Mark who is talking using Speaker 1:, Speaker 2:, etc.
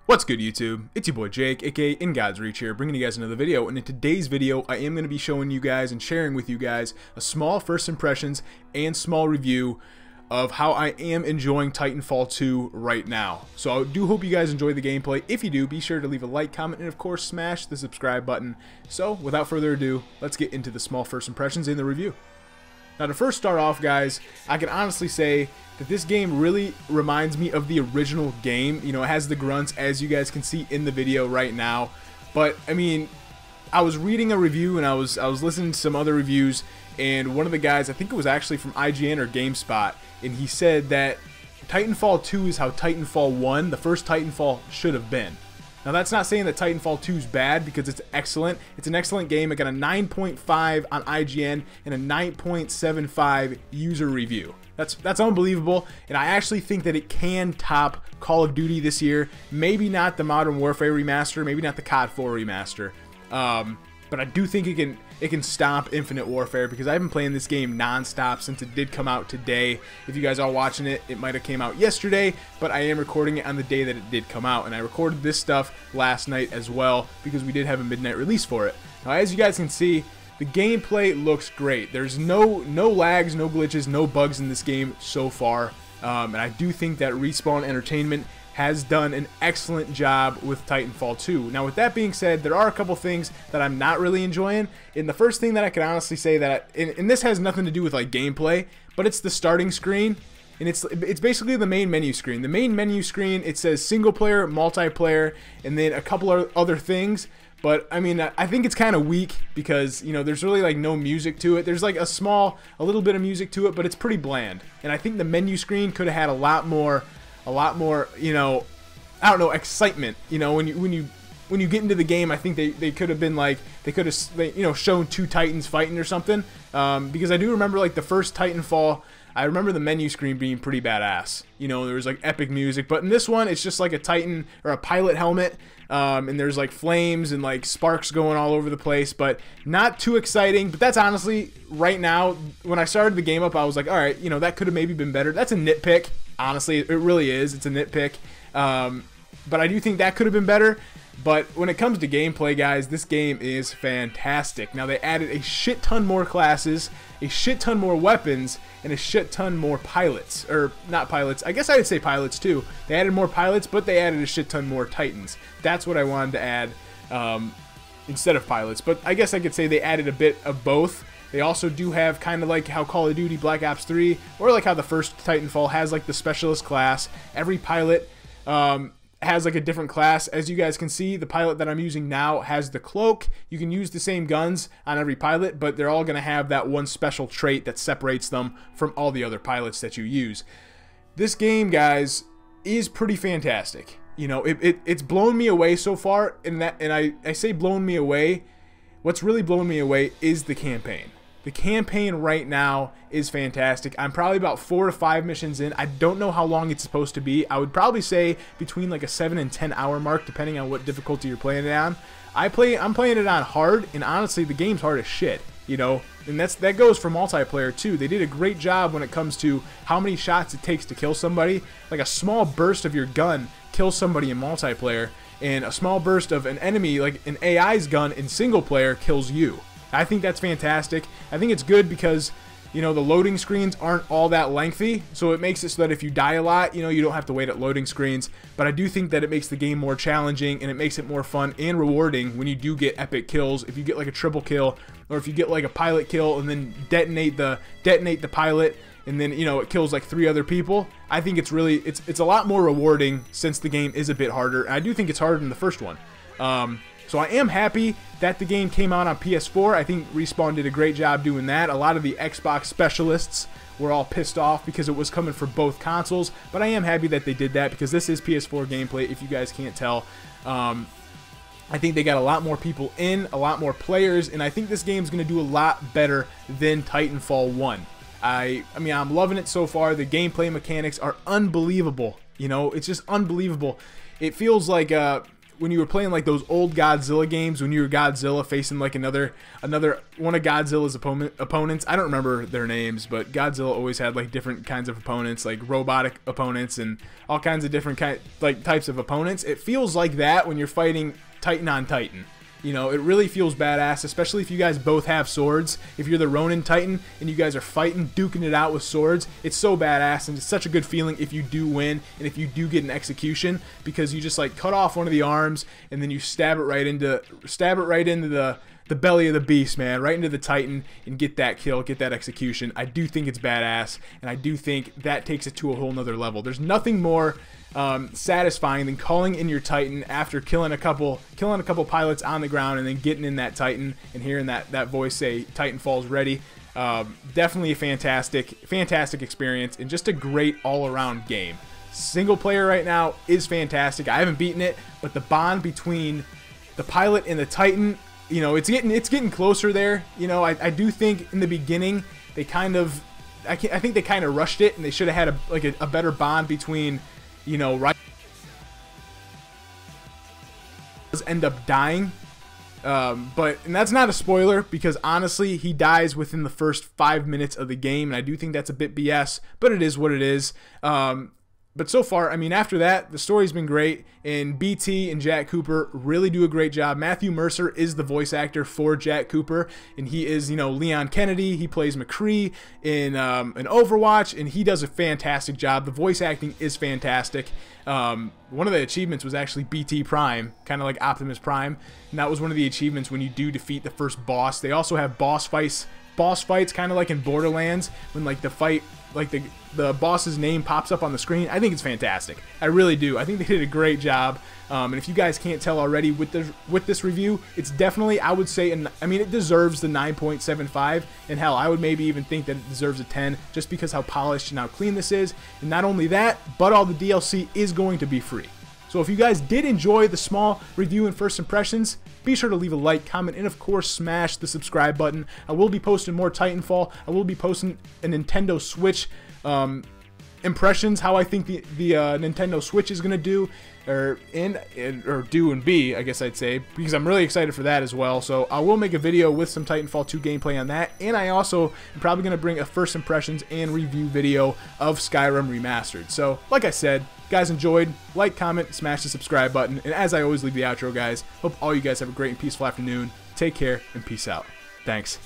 Speaker 1: What's good, YouTube? It's your boy Jake, xxInGodsReachxx here, bringing you guys another video. And in today's video, I am going to be showing you guys and sharing with you guys a small first impressions and small review of how I am enjoying Titanfall 2 right now. So I do hope you guys enjoy the gameplay. If you do, be sure to leave a like, comment, and of course smash the subscribe button. So without further ado, let's get into the small first impressions in the review. Now to first start off, guys, I can honestly say that this game really reminds me of the original game. You know, it has the grunts, as you guys can see in the video right now. But I mean, I was reading a review and I was listening to some other reviews, and one of the guys, I think it was actually from IGN or GameSpot, and he said that Titanfall 2 is how Titanfall 1, the first Titanfall, should have been. Now that's not saying that Titanfall 2 is bad, because it's excellent. It's an excellent game. It got a 9.5 on IGN and a 9.75 user review. That's unbelievable, and I actually think that it can top Call of Duty this year. Maybe not the Modern Warfare remaster, maybe not the COD 4 remaster, but I do think it can stop Infinite Warfare, because I've been playing this game non-stop since it did come out today. If you guys are watching it, it might have came out yesterday, but I am recording it on the day that it did come out, and I recorded this stuff last night as well, because we did have a midnight release for it. Now, as you guys can see, the gameplay looks great. There's no lags, no glitches, no bugs in this game so far, and I do think that Respawn Entertainment has done an excellent job with Titanfall 2. Now, with that being said, there are a couple things that I'm not really enjoying. And the first thing that I can honestly say that, and this has nothing to do with like gameplay, but it's the starting screen, and it's basically the main menu screen. The main menu screen, it says single player, multiplayer, and then a couple of other things. But I mean, I think it's kind of weak, because, you know, there's really like no music to it. There's like a little bit of music to it, but it's pretty bland. And I think the menu screen could have had a lot more, you know, I don't know, excitement. You know, when you get into the game, I think they could have been like, they could have, you know, shown two Titans fighting or something. Because I do remember like the first Titanfall, I remember the menu screen being pretty badass. You know, there was like epic music, but in this one, it's just like a Titan or a pilot helmet, and there's like flames and like sparks going all over the place, but not too exciting. But that's honestly, right now, when I started the game up, I was like, all right, you know, that could have maybe been better. That's a nitpick. Honestly, it really is. It's a nitpick. But I do think that could have been better. But when it comes to gameplay, guys, this game is fantastic. Now, they added a shit ton more classes, a shit ton more weapons, and a shit ton more pilots. Or, not pilots. I guess I would say pilots, too. They added more pilots, but they added a shit ton more Titans. That's what I wanted to add instead of pilots. But I guess I could say they added a bit of both. They also do have kind of like how Call of Duty Black Ops 3, or like how the first Titanfall has like the specialist class. Every pilot has like a different class. As you guys can see, the pilot that I'm using now has the cloak. You can use the same guns on every pilot, but they're all going to have that one special trait that separates them from all the other pilots that you use. This game, guys, is pretty fantastic. You know, it's blown me away so far, and I say blown me away. What's really blown me away is the campaign. The campaign right now is fantastic. I'm probably about 4 to 5 missions in. I don't know how long it's supposed to be. I would probably say between like a 7 and 10 hour mark, depending on what difficulty you're playing it on. I'm playing it on hard, and honestly, the game's hard as shit. You know, and that goes for multiplayer too. They did a great job when it comes to how many shots it takes to kill somebody. Like a small burst of your gun kills somebody in multiplayer, and a small burst of an enemy, like an AI's gun in single player, kills you. I think that's fantastic. I think it's good because, you know, the loading screens aren't all that lengthy, so it makes it so that if you die a lot, you know, you don't have to wait at loading screens. But I do think that it makes the game more challenging, and it makes it more fun and rewarding when you do get epic kills. If you get like a triple kill, or if you get like a pilot kill and then detonate the pilot, and then, you know, it kills like 3 other people. I think it's really, it's a lot more rewarding, since the game is a bit harder. And I do think it's harder than the first one. So I am happy that the game came out on PS4. I think Respawn did a great job doing that. A lot of the Xbox specialists were all pissed off because it was coming for both consoles, but I am happy that they did that, because this is PS4 gameplay, if you guys can't tell. I think they got a lot more people in, a lot more players, and I think this game's going to do a lot better than Titanfall 1. I mean, I'm loving it so far. The gameplay mechanics are unbelievable. You know, it's just unbelievable. It feels like when you were playing like those old Godzilla games, when you were Godzilla facing like another one of Godzilla's opponents. I don't remember their names, but Godzilla always had like different kinds of opponents, like robotic opponents and all kinds of different types of opponents. It feels like that when you're fighting Titan on Titan. You know, it really feels badass, especially if you guys both have swords. If you're the Ronin Titan and you guys are fighting, duking it out with swords, it's so badass, and it's such a good feeling if you do win and if you do get an execution, because you just like cut off one of the arms and then you stab it right into the belly of the beast, man, right into the Titan, and get that kill, get that execution. I do think it's badass, and I do think that takes it to a whole nother level. There's nothing more satisfying than calling in your Titan after killing a couple pilots on the ground and then getting in that Titan and hearing that voice say Titanfall's ready. Definitely a fantastic experience, and just a great all-around game. Single player right now is fantastic. I haven't beaten it, but the bond between the pilot and the Titan, you know, it's getting closer there. You know, I do think in the beginning they kind of, I think they kind of rushed it, and they should have had a better bond between, you know, right, end up dying, and that's not a spoiler, because honestly he dies within the first 5 minutes of the game, and I do think that's a bit BS, but it is what it is. But so far, I mean, after that, the story's been great, and BT and Jack Cooper really do a great job. Matthew Mercer is the voice actor for Jack Cooper, and he is, you know, Leon Kennedy. He plays McCree in Overwatch, and he does a fantastic job. The voice acting is fantastic. One of the achievements was actually BT Prime, kind of like Optimus Prime, and that was one of the achievements when you do defeat the first boss. They also have boss fights kind of like in Borderlands, when like the fight, like the boss's name pops up on the screen. I think it's fantastic. I really do. I think they did a great job. And if you guys can't tell already with this review, it's definitely, I would say, I mean, it deserves the 9.75, and hell, I would maybe even think that it deserves a 10, just because how polished and how clean this is. And not only that, but all the DLC is going to be free. So if you guys did enjoy the small review and first impressions, be sure to leave a like, comment, and of course smash the subscribe button. I will be posting more Titanfall. I will be posting a Nintendo Switch impressions, how I think the Nintendo Switch is gonna do, or do and be, I guess I'd say, because I'm really excited for that as well. So I will make a video with some Titanfall 2 gameplay on that, and I also am probably gonna bring a first impressions and review video of Skyrim Remastered. So like I said, guys enjoyed, like, comment, smash the subscribe button, and as I always leave the outro, guys, hope all you guys have a great and peaceful afternoon. Take care and peace out. Thanks.